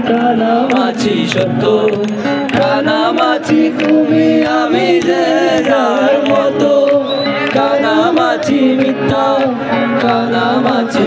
কানামাছি সত্য, কানামাছি তুমি আমি যে যার মতো, কানামাছি মিথ্যা, কানামাছি